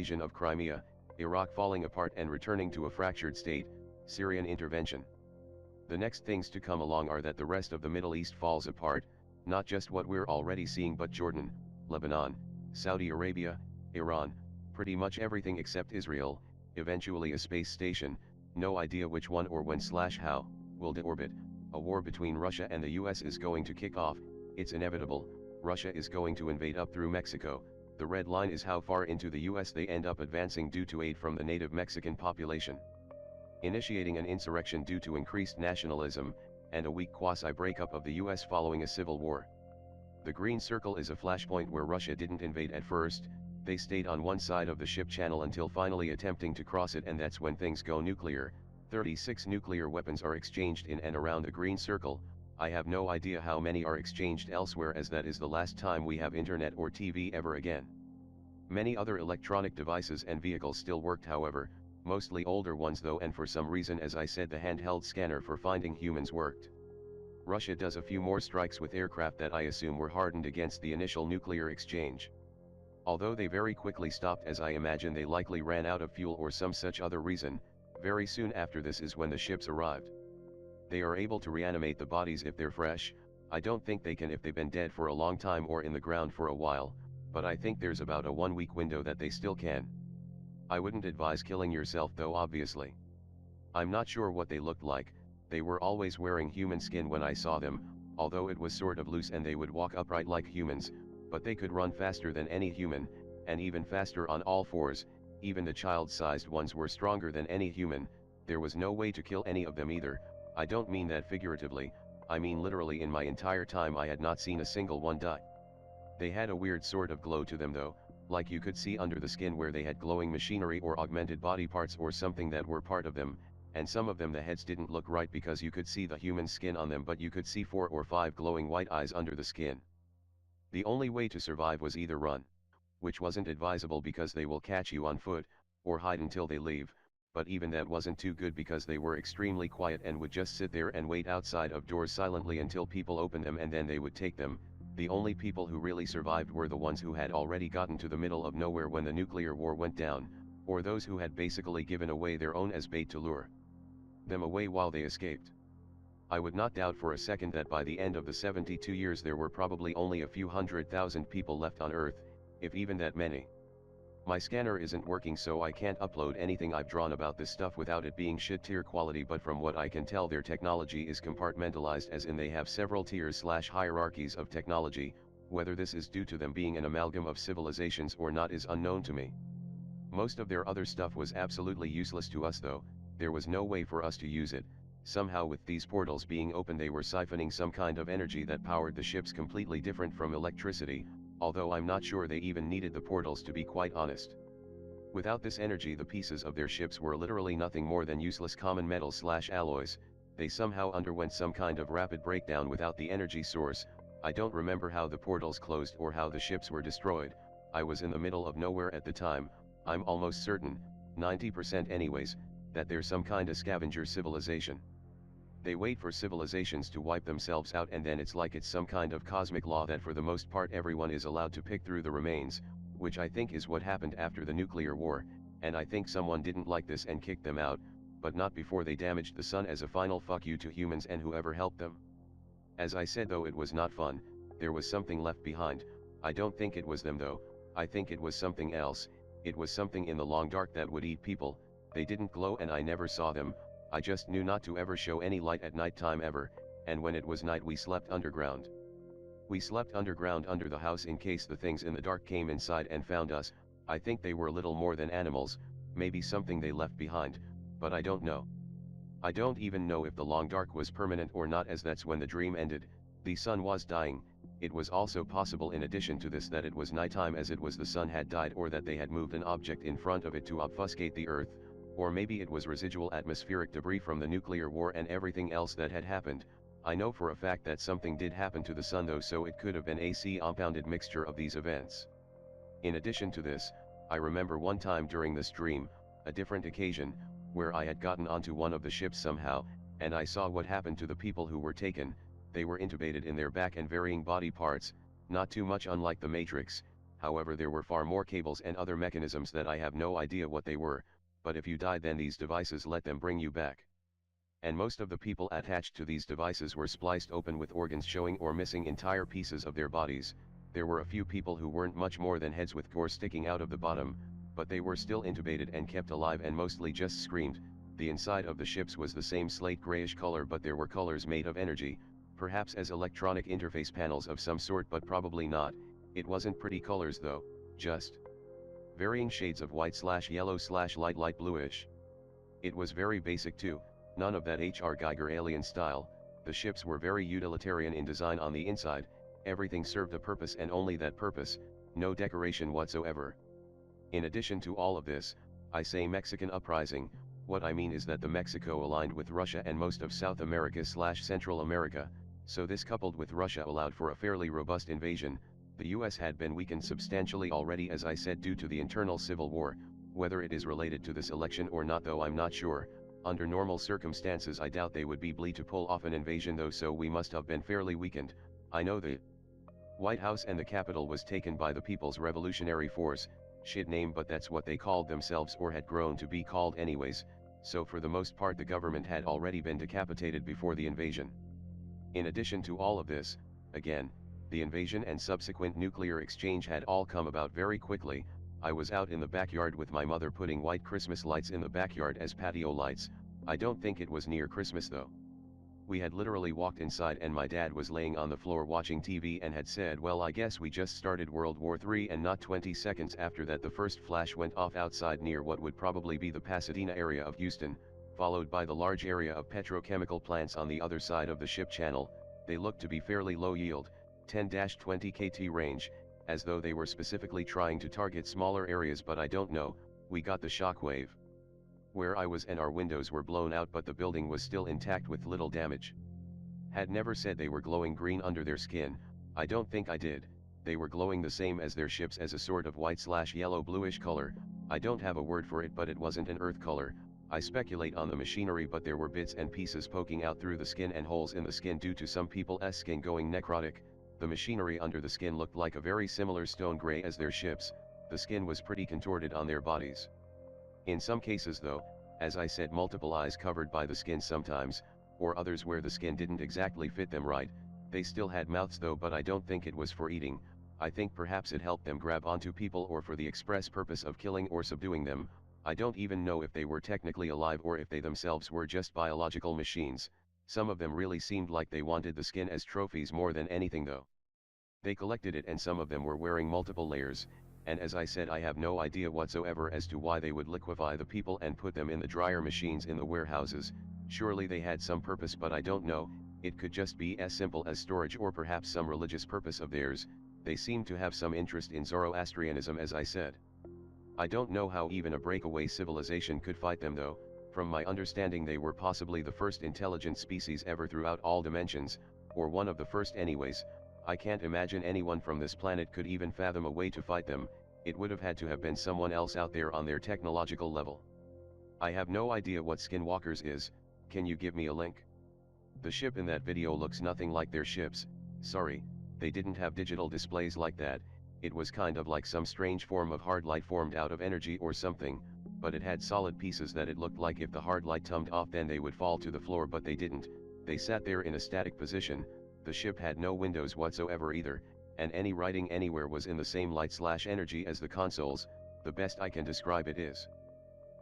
invasion of Crimea, Iraq falling apart and returning to a fractured state, Syrian intervention. The next things to come along are that the rest of the Middle East falls apart, not just what we're already seeing but Jordan, Lebanon, Saudi Arabia, Iran, pretty much everything except Israel, eventually a space station, no idea which one or when/how, will deorbit. A war between Russia and the US is going to kick off, it's inevitable. Russia is going to invade up through Mexico. The red line is how far into the US they end up advancing due to aid from the native Mexican population. Initiating an insurrection due to increased nationalism, and a weak quasi-breakup of the US following a civil war. The green circle is a flashpoint where Russia didn't invade at first, they stayed on one side of the ship channel until finally attempting to cross it, and that's when things go nuclear. 36 nuclear weapons are exchanged in and around the green circle. I have no idea how many are exchanged elsewhere, as that is the last time we have internet or TV ever again. Many other electronic devices and vehicles still worked, however, mostly older ones though, and for some reason, as I said, the handheld scanner for finding humans worked. Russia does a few more strikes with aircraft that I assume were hardened against the initial nuclear exchange. Although they very quickly stopped, as I imagine they likely ran out of fuel or some such other reason. Very soon after this is when the ships arrived. They are able to reanimate the bodies if they're fresh. I don't think they can if they've been dead for a long time or in the ground for a while, but I think there's about a 1-week window that they still can. I wouldn't advise killing yourself though, obviously. I'm not sure what they looked like. They were always wearing human skin when I saw them, although it was sort of loose, and they would walk upright like humans, but they could run faster than any human, and even faster on all fours. Even the child-sized ones were stronger than any human. There was no way to kill any of them either. I don't mean that figuratively, I mean literally. In my entire time I had not seen a single one die. They had a weird sort of glow to them though, like you could see under the skin where they had glowing machinery or augmented body parts or something that were part of them, and some of them the heads didn't look right because you could see the human skin on them, but you could see 4 or 5 glowing white eyes under the skin. The only way to survive was either run, which wasn't advisable because they will catch you on foot, or hide until they leave, but even that wasn't too good because they were extremely quiet and would just sit there and wait outside of doors silently until people opened them, and then they would take them. The only people who really survived were the ones who had already gotten to the middle of nowhere when the nuclear war went down, or those who had basically given away their own as bait to lure them away while they escaped. I would not doubt for a second that by the end of the 72 years there were probably only a few 100,000 people left on Earth, if even that many. My scanner isn't working, so I can't upload anything I've drawn about this stuff without it being shit tier quality, but from what I can tell their technology is compartmentalized, as in they have several tiers/hierarchies of technology. Whether this is due to them being an amalgam of civilizations or not is unknown to me. Most of their other stuff was absolutely useless to us though. There was no way for us to use it. Somehow with these portals being open they were siphoning some kind of energy that powered the ships, completely different from electricity, although I'm not sure they even needed the portals, to be quite honest. Without this energy the pieces of their ships were literally nothing more than useless common metals/alloys. They somehow underwent some kind of rapid breakdown without the energy source. I don't remember how the portals closed or how the ships were destroyed. I was in the middle of nowhere at the time. I'm almost certain, 90% anyways, that there's some kind of scavenger civilization. They wait for civilizations to wipe themselves out, and then it's like it's some kind of cosmic law that for the most part everyone is allowed to pick through the remains, which I think is what happened after the nuclear war, and I think someone didn't like this and kicked them out, but not before they damaged the sun as a final fuck you to humans and whoever helped them. As I said though, it was not fun. There was something left behind. I don't think it was them though, I think it was something else. It was something in the long dark that would eat people. They didn't glow and I never saw them. I just knew not to ever show any light at night time ever, and when it was night we slept underground. We slept underground under the house in case the things in the dark came inside and found us. I think they were little more than animals, maybe something they left behind, but I don't know. I don't even know if the long dark was permanent or not, as that's when the dream ended. The sun was dying. It was also possible in addition to this that it was nighttime, as it was the sun had died, or that they had moved an object in front of it to obfuscate the earth, or maybe it was residual atmospheric debris from the nuclear war and everything else that had happened. I know for a fact that something did happen to the sun though, so it could have been a compounded mixture of these events. In addition to this, I remember one time during this dream, a different occasion, where I had gotten onto one of the ships somehow, and I saw what happened to the people who were taken. They were intubated in their back and varying body parts, not too much unlike the Matrix. however there were far more cables and other mechanisms that I have no idea what they were, but if you died then these devices let them bring you back. And most of the people attached to these devices were spliced open with organs showing or missing entire pieces of their bodies. There were a few people who weren't much more than heads with gore sticking out of the bottom, but they were still intubated and kept alive and mostly just screamed. The inside of the ships was the same slate grayish color, but there were colors made of energy, perhaps as electronic interface panels of some sort, but probably not. It wasn't pretty colors though, just varying shades of white/yellow/light bluish. It was very basic too, none of that H.R. Geiger alien style. The ships were very utilitarian in design on the inside, everything served a purpose and only that purpose, no decoration whatsoever. In addition to all of this, I say Mexican uprising, what I mean is that the Mexico aligned with Russia and most of South America/Central America, so this coupled with Russia allowed for a fairly robust invasion. The US had been weakened substantially already, as I said, due to the internal civil war. Whether it is related to this election or not though I'm not sure. Under normal circumstances I doubt they would be able to pull off an invasion though, so we must have been fairly weakened. I know the White House and the Capitol was taken by the People's Revolutionary Force, shit name, but that's what they called themselves or had grown to be called anyways, so for the most part the government had already been decapitated before the invasion. In addition to all of this, again, the invasion and subsequent nuclear exchange had all come about very quickly. I was out in the backyard with my mother putting white Christmas lights in the backyard as patio lights. I don't think it was near Christmas though. We had literally walked inside and my dad was laying on the floor watching TV and had said, well, I guess we just started World War III, and not 20 seconds after that the first flash went off outside near what would probably be the Pasadena area of Houston, followed by the large area of petrochemical plants on the other side of the ship channel. They looked to be fairly low yield, 10-20 KT range, as though they were specifically trying to target smaller areas, but I don't know. We got the shockwave. Where I was and our windows were blown out, but the building was still intact with little damage. Had never said they were glowing green under their skin. I don't think I did. They were glowing the same as their ships, as a sort of white/yellow bluish color. I don't have a word for it, but it wasn't an earth color. I speculate on the machinery, but there were bits and pieces poking out through the skin and holes in the skin due to some people's skin going necrotic. The machinery under the skin looked like a very similar stone gray as their ships. The skin was pretty contorted on their bodies. In some cases though, as I said, multiple eyes covered by the skin sometimes, or others where the skin didn't exactly fit them right. They still had mouths though, but I don't think it was for eating. I think perhaps it helped them grab onto people or for the express purpose of killing or subduing them. I don't even know if they were technically alive or if they themselves were just biological machines. Some of them really seemed like they wanted the skin as trophies more than anything though. They collected it, and some of them were wearing multiple layers, and as I said, I have no idea whatsoever as to why they would liquefy the people and put them in the dryer machines in the warehouses. Surely they had some purpose, but I don't know. It could just be as simple as storage or perhaps some religious purpose of theirs. They seem to have some interest in Zoroastrianism, as I said. I don't know how even a breakaway civilization could fight them though. From my understanding they were possibly the first intelligent species ever throughout all dimensions, or one of the first anyways. I can't imagine anyone from this planet could even fathom a way to fight them. It would have had to have been someone else out there on their technological level. I have no idea what Skinwalkers is. Can you give me a link? The ship in that video looks nothing like their ships. Sorry, they didn't have digital displays like that. It was kind of like some strange form of hard light formed out of energy or something, but it had solid pieces that it looked like if the hard light tumbled off then they would fall to the floor, but they didn't. They sat there in a static position. The ship had no windows whatsoever either, and any writing anywhere was in the same light/energy as the consoles. The best I can describe it is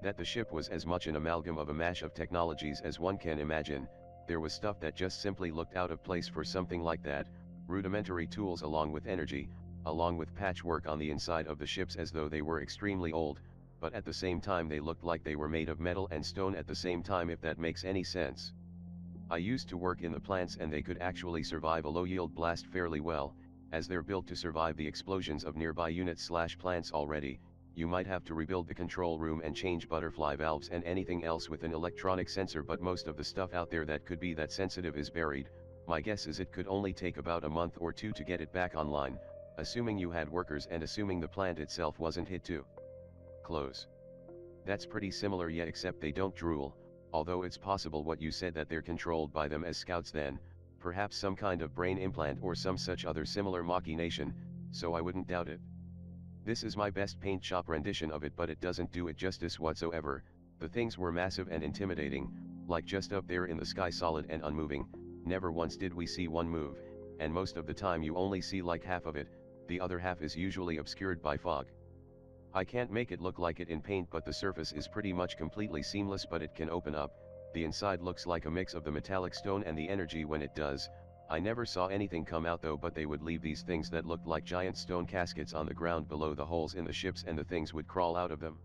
that the ship was as much an amalgam of a mash of technologies as one can imagine. There was stuff that just simply looked out of place for something like that, rudimentary tools along with energy, along with patchwork on the inside of the ships as though they were extremely old, but at the same time they looked like they were made of metal and stone at the same time, if that makes any sense. I used to work in the plants and they could actually survive a low-yield blast fairly well, as they're built to survive the explosions of nearby units/plants already. You might have to rebuild the control room and change butterfly valves and anything else with an electronic sensor, but most of the stuff out there that could be that sensitive is buried. My guess is it could only take about a month or two to get it back online, assuming you had workers and assuming the plant itself wasn't hit too close. That's pretty similar, yet except they don't drool. Although it's possible what you said, that they're controlled by them as scouts then, perhaps some kind of brain implant or some such other similar machination, so I wouldn't doubt it. This is my best paint shop rendition of it, but it doesn't do it justice whatsoever. The things were massive and intimidating, like just up there in the sky, solid and unmoving. Never once did we see one move, and most of the time you only see like half of it, the other half is usually obscured by fog. I can't make it look like it in paint, but the surface is pretty much completely seamless, but it can open up. The inside looks like a mix of the metallic stone and the energy when it does. I never saw anything come out though, but they would leave these things that looked like giant stone caskets on the ground below the holes in the ships, and the things would crawl out of them.